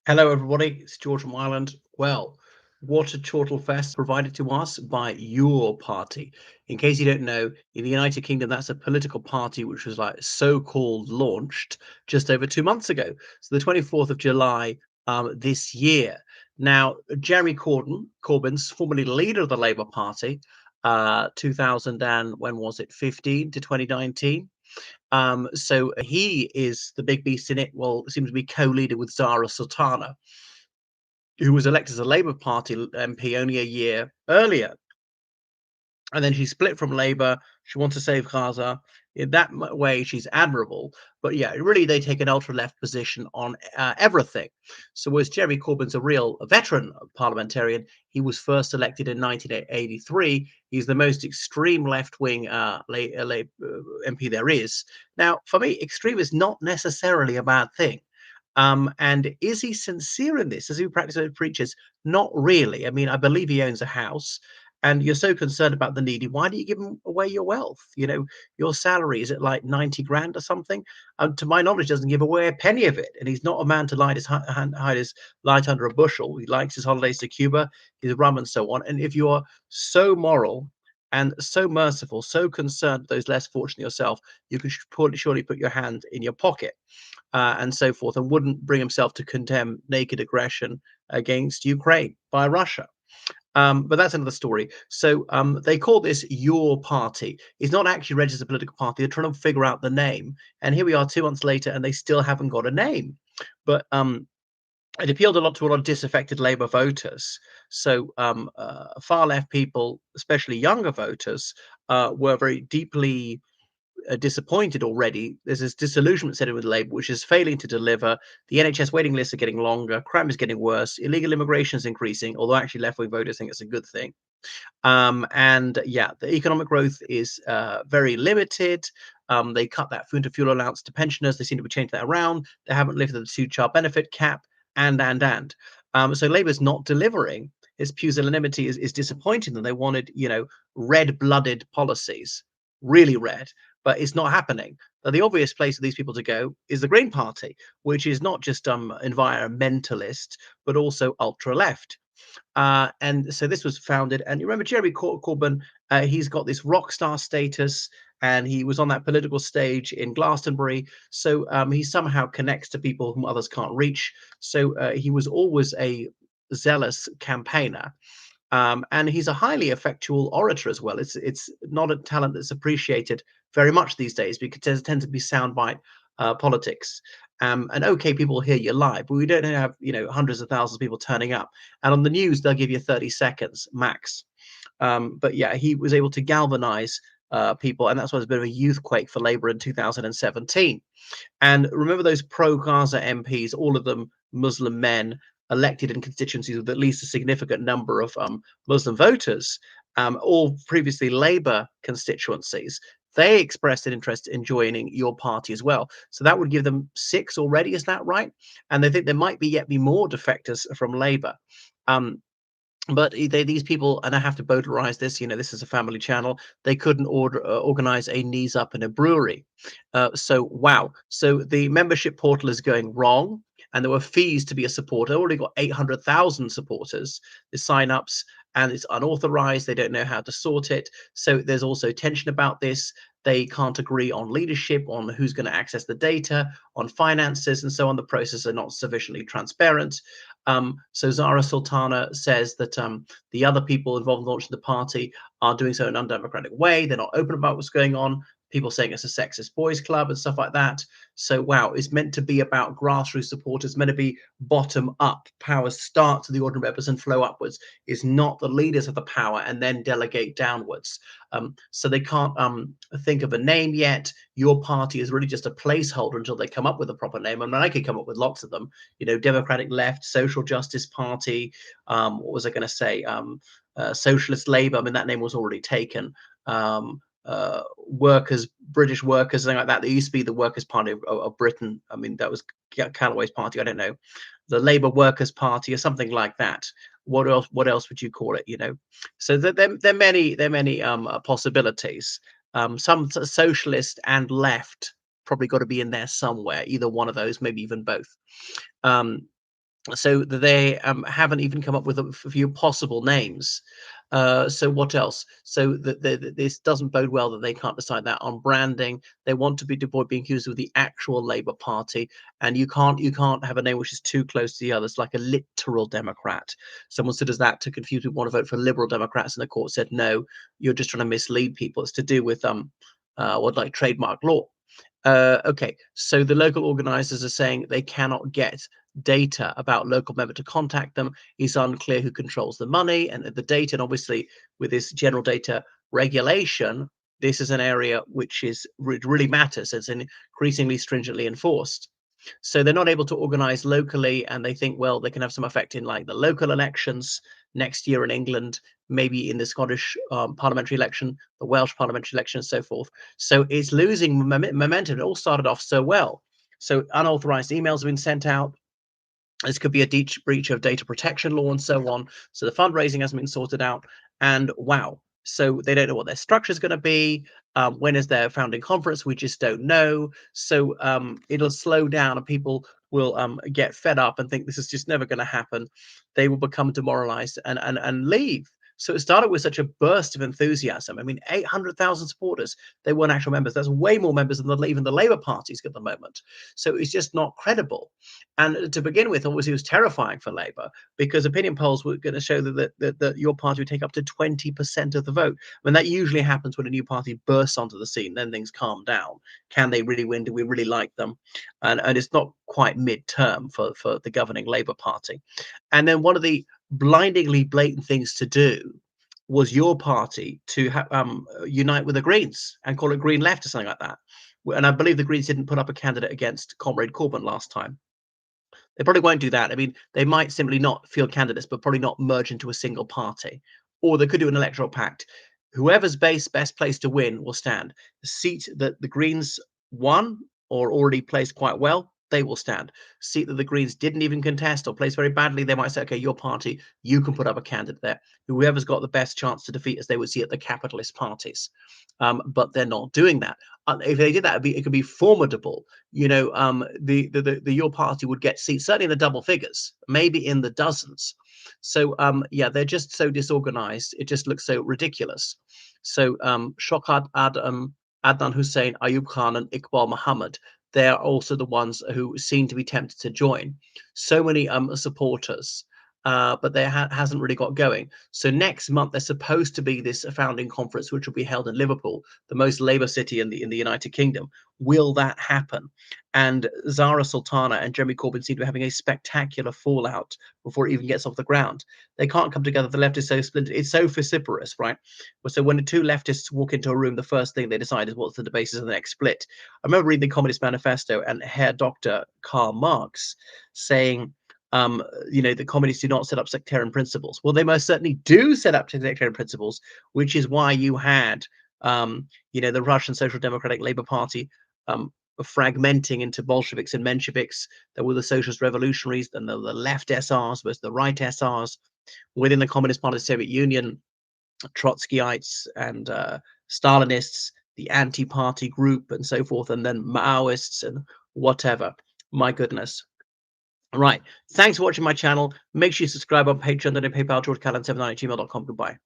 Hello, everybody. It's George from Ireland. Well, what a chortle fest provided to us by your party. In case you don't know, in the United Kingdom, that's a political party which was like so-called launched just over 2 months ago. So the 24th of July this year. Now, Jeremy Corbyn's formerly leader of the Labour Party, 2000 and when was it, 15 to 2019. So he is the big beast in it. Well, seems to be co-leader with Zara Sultana, who was elected as a Labour Party MP only a year earlier. And then she split from Labour. She wants to save Gaza. In that way, she's admirable. But yeah, really, they take an ultra left position on everything. So, whereas Jeremy Corbyn's a real veteran parliamentarian, he was first elected in 1983. He's the most extreme left wing MP there is. Now, for me, extreme is not necessarily a bad thing. And is he sincere in this? Does he practice what he preaches? Not really. I mean, I believe he owns a house, and you're so concerned about the needy. Why do you give him away your wealth? Your salary is it like 90 grand or something? To my knowledge, doesn't give away a penny of it. And he's not a man to hide his light under a bushel. He likes his holidays to Cuba, his rum, and so on. And if you are so moral and so merciful, so concerned with those less fortunate yourself, you can surely put your hand in your pocket and so forth, and wouldn't bring himself to condemn naked aggression against Ukraine by Russia. But that's another story. So they call this your party. It's not actually registered as a political party. They're trying to figure out the name. And here we are 2 months later, and they still haven't got a name. But it appealed a lot to a lot of disaffected Labour voters. So far left people, especially younger voters, were very deeply disappointed already. There's this disillusionment setting with Labour, which is failing to deliver. The NHS waiting lists are getting longer. Crime is getting worse. Illegal immigration is increasing, although actually left-wing voters think it's a good thing. And yeah, the economic growth is very limited. They cut that food to fuel allowance to pensioners. They seem to be changing that around. They haven't lifted the two-child benefit cap, and. So Labour's not delivering. Its pusillanimity is disappointing them. They wanted, red-blooded policies, really red, but it's not happening. Now, the obvious place for these people to go is the Green Party, which is not just environmentalist, but also ultra left. And so this was founded, and you remember Jeremy Corbyn, he's got this rock star status, and he was on that political stage in Glastonbury. So he somehow connects to people whom others can't reach. So he was always a zealous campaigner. And he's a highly effectual orator as well. It's not a talent that's appreciated very much these days because there tends to be soundbite politics. And okay, people hear you live, but we don't have hundreds of thousands of people turning up. And on the news, they'll give you 30 seconds max. But yeah, he was able to galvanize people, and that's why there's a bit of a youth quake for Labour in 2017. And remember those pro-Gaza MPs, all of them Muslim men, elected in constituencies with at least a significant number of Muslim voters, all previously Labour constituencies. They expressed an interest in joining your party as well. So that would give them 6 already, is that right? And they think there might be more defectors from Labour. But these people, and I have to votarize this, this is a family channel, they couldn't organize a knees up in a brewery. So, wow. So the membership portal is going wrong, and there were fees to be a supporter. They already got 800,000 supporters, the sign-ups, and it's unauthorized. They don't know how to sort it. So there's also tension about this. They can't agree on leadership, on who's going to access the data, on finances, and so on. The process are not sufficiently transparent. So Zara Sultana says that the other people involved in launching the party are doing so in an undemocratic way. They're not open about what's going on. People saying it's a sexist boys club and stuff like that. So wow, it's meant to be about grassroots support. It's meant to be bottom up. Powers start to the ordinary members and flow upwards. It's not the leaders of the power and then delegate downwards. So they can't think of a name yet. Your party is really just a placeholder until they come up with a proper name. I mean, I could come up with lots of them. Democratic Left, Social Justice Party. What was I going to say? Socialist Labour. I mean, that name was already taken. Workers, British workers, something like that. There used to be the Workers' Party of Britain. I mean, that was Callaway's party. I don't know, the Labour Workers' Party or something like that. What else? What else would you call it? So there are many possibilities. Some socialist and left probably got to be in there somewhere. Either one of those, maybe even both. Um, So they haven't even come up with a few possible names. So what else? So this doesn't bode well that they can't decide that on branding. They want to be avoid being accused with the actual Labour Party, and you can't have a name which is too close to the others, like a literal Democrat. Someone considers that to confuse people want to vote for Liberal Democrats, and the court said no, you're just trying to mislead people. It's to do with what like trademark law. Okay, so the local organizers are saying they cannot get data about local member to contact them. It's unclear who controls the money and the data. And obviously, with this general data regulation, this is an area which really matters. It's increasingly stringently enforced. So they're not able to organize locally, and they think, well, they can have some effect in like the local elections next year in England, maybe in the Scottish parliamentary election, the Welsh parliamentary election, and so forth. So it's losing momentum. It all started off so well. So unauthorized emails have been sent out. This could be a breach of data protection law and so on. So the fundraising hasn't been sorted out. And wow. So they don't know what their structure is going to be. When is their founding conference? We just don't know. So it'll slow down and people will get fed up and think this is just never going to happen. They will become demoralized and leave. So it started with such a burst of enthusiasm. I mean, 800,000 supporters. They weren't actual members. That's way more members than even the Labour parties at the moment. So it's just not credible. And to begin with, obviously, it was terrifying for Labour because opinion polls were going to show that your party would take up to 20% of the vote. I mean, that usually happens when a new party bursts onto the scene. Then things calm down. Can they really win? Do we really like them? And it's not quite mid-term for the governing Labour Party. And then one of the blindingly blatant things to do was your party to unite with the Greens and call it Green Left or something like that. And I believe the Greens didn't put up a candidate against Comrade Corbyn last time. They probably won't do that. I mean, they might simply not field candidates, but probably not merge into a single party. Or they could do an electoral pact. Whoever's best placed to win will stand. The seat that the Greens won or already placed quite well, they will stand. Seat that the Greens didn't even contest or placed very badly, they might say, okay, your party, you can put up a candidate there. Whoever's got the best chance to defeat, as they would see at the capitalist parties. But they're not doing that. If they did that, it could be formidable. You know, the your party would get seats certainly in the double figures, maybe in the dozens. So yeah, they're just so disorganized. It just looks so ridiculous. So Shokat Adnan Hussein, Ayub Khan, and Iqbal Muhammad, they're also the ones who seem to be tempted to join. So many supporters. But they hasn't really got going. So next month there's supposed to be this founding conference, which will be held in Liverpool, the most Labour city in the United Kingdom. Will that happen? And Zara Sultana and Jeremy Corbyn seem to be having a spectacular fallout before it even gets off the ground. They can't come together. The left is so splintered. It's so vociferous, right? So when the two leftists walk into a room, the first thing they decide is what's the basis of the next split. I remember reading the Communist Manifesto and Herr Dr. Karl Marx saying, the communists do not set up sectarian principles. Well, they most certainly do set up sectarian principles, which is why you had, the Russian Social Democratic Labour Party fragmenting into Bolsheviks and Mensheviks. There were the Socialist Revolutionaries, then the left SRs versus the right SRs. Within the Communist Party of the Soviet Union, Trotskyites and Stalinists, the anti-party group and so forth, and then Maoists and whatever. My goodness. Right. Thanks for watching my channel. Make sure you subscribe on Patreon and PayPal, georgecallan79@gmail.com. Goodbye.